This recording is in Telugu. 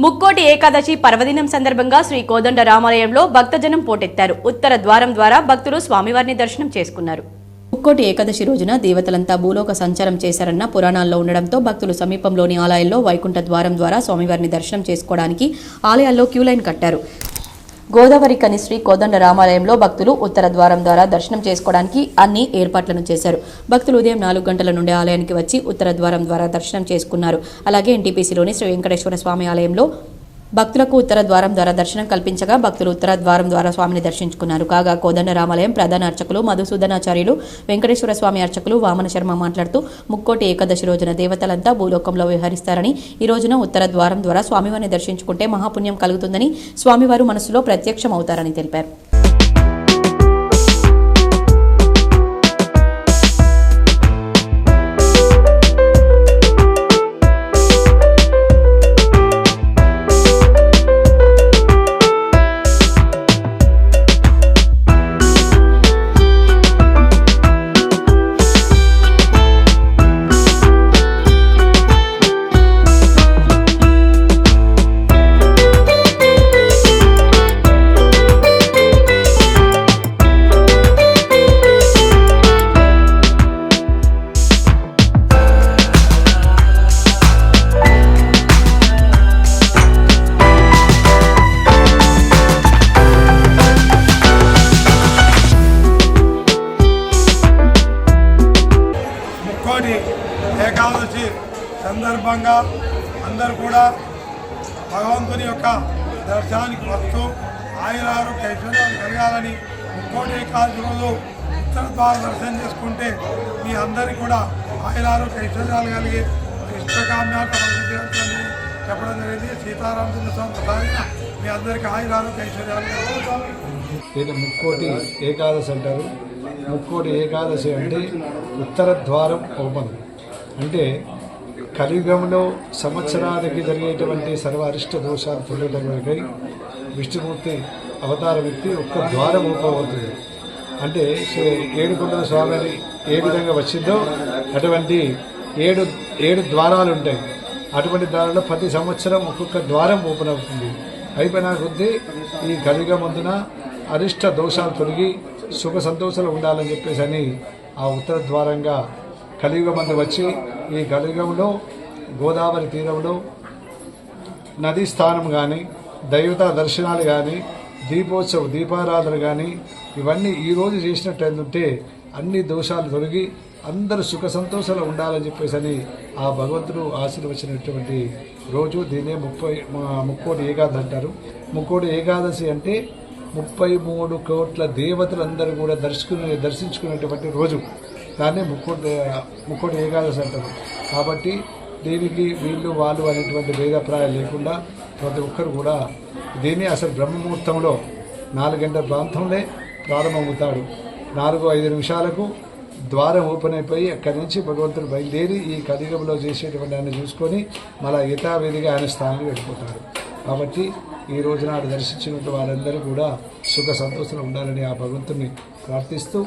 ముక్కోటి ఏకాదశి పర్వదినం సందర్భంగా శ్రీ కోదండ రామాలయంలో భక్తజనం పోటెత్తారు. ఉత్తర ద్వారం ద్వారా భక్తులు స్వామివారిని దర్శనం చేసుకున్నారు. ముక్కోటి ఏకాదశి రోజున దేవతలంతా భూలోక సంచారం చేశారన్న పురాణాల్లో ఉండడంతో భక్తులు సమీపంలోని ఆలయాల్లో వైకుంఠ ద్వారం ద్వారా స్వామివారిని దర్శనం చేసుకోవడానికి ఆలయాల్లో క్యూలైన్ కట్టారు. గోదావరి కని శ్రీ కోదండ రామాలయంలో భక్తులు ఉత్తర ద్వారం ద్వారా దర్శనం చేసుకోవడానికి అన్ని ఏర్పాట్లను చేశారు. భక్తులు ఉదయం 4 గంటల నుండి ఆలయానికి వచ్చి ఉత్తర ద్వారం ద్వారా దర్శనం చేసుకున్నారు. అలాగే ఎన్టీపీసీలోని శ్రీ వెంకటేశ్వర స్వామి ఆలయంలో భక్తులకు ఉత్తర ద్వారం ద్వారా దర్శనం కల్పించగా భక్తులు ఉత్తర ద్వారం ద్వారా స్వామిని దర్శించుకున్నారు. కాగా కోదండ రామాలయం ప్రధాన అర్చకులు మధుసూదనాచార్యులు, వెంకటేశ్వర స్వామి అర్చకులు వామన శర్మ మాట్లాడుతూ ముక్కోటి ఏకాదశి రోజున దేవతలంతా భూలోకంలో విహరిస్తారని, ఈ రోజున ఉత్తర ద్వారం ద్వారా స్వామివారిని దర్శించుకుంటే మహాపుణ్యం కలుగుతుందని, స్వామివారు మనసులో ప్రత్యక్షం అవుతారని తెలిపారు. ఏకాదశి సందర్భంగా అందరూ కూడా భగవంతుని యొక్క దర్శనానికి వస్తూ ఆయురారోగ్య ఐశ్వర్యాలు కలగాలని, ముక్కోటి ఏకాదశి రోజు ఉత్తర ద్వారం దర్శనం చేసుకుంటే మీ అందరికీ కూడా ఆయురారోగ్య ఐశ్వర్యాలు కలిగి ఇష్టకామ్యాలు చెప్పడం జరిగింది. సీతారామచంద్ర స్వామి ప్రసాదిగా మీ అందరికీ ఆయురారోగ్య ఐశ్వర్యాలు కలుగుతాయి. ఇది ముక్కోటి ఏకాదశి అంటారు. ముక్కోటి ఏకాదశి అంటే ఉత్తర ద్వారం ఓపెన్. అంటే కలియుగంలో సంవత్సరానికి జరిగేటువంటి సర్వ అరిష్ట దోషాలు తొలగడానికి విష్ణుమూర్తి అవతారం ఎత్తి ఒక్క ద్వారం ఓపెన్ అవుతుంది. అంటే ఏడుకొండల స్వామి ఏ విధంగా వచ్చిందో అటువంటి ఏడు ద్వారాలు ఉంటాయి. అటువంటి ద్వారాల్లో ప్రతి సంవత్సరం ఒక్కొక్క ద్వారం ఓపెన్ అవుతుంది. అయిపోయిన కొద్దీ ఈ కలియుగమందున అరిష్ట దోషాలు తొలగి సుఖ సంతోషాలు ఉండాలని చెప్పేసి అని ఆ ఉత్తర ద్వారంగా కలియుగమందు వచ్చి ఈ కలియుగంలో గోదావరి తీరంలో నదీ స్థానం కానీ, దైవతా దర్శనాలు కానీ, దీపారాధన కానీ ఇవన్నీ ఈరోజు చేసినట్టుంటే అన్ని దోషాలు తొలగి అందరూ సుఖ సంతోషాలు ఉండాలని చెప్పేసి అని ఆ భగవంతుడు ఆశీర్వచినటువంటి రోజు. దీన్నే ముక్కోటి ఏకాదశి అంటారు. ముక్కోటి ఏకాదశి అంటే 33 కోట్ల దేవతలందరూ కూడా దర్శించుకునేటువంటి రోజు. దాన్నే ముక్కోటి ఏకాదశి అంటారు. కాబట్టి దీనికి వీళ్ళు వాళ్ళు అనేటువంటి భేదాభిప్రాయాలు లేకుండా ప్రతి ఒక్కరు కూడా దీన్ని అసలు బ్రహ్మముహూర్తంలో 4 గంటల ప్రాంతంలో ప్రారంభమవుతాడు. 4-5 నిమిషాలకు ద్వారం ఓపెన్ అయిపోయి అక్కడి నుంచి భగవంతుడు బయలుదేరి ఈ కలియుగంలో చేసేటువంటి ఆయన చూసుకొని మళ్ళా యథావిధిగా ఆయన స్థానానికి వెళ్ళిపోతాడు. కాబట్టి ఈ రోజు నాడు దర్శించినటువంటి వారందరూ కూడా సుఖ సంతోషాలు ఉండాలని ఆ భగవంతుని ప్రార్థిస్తూ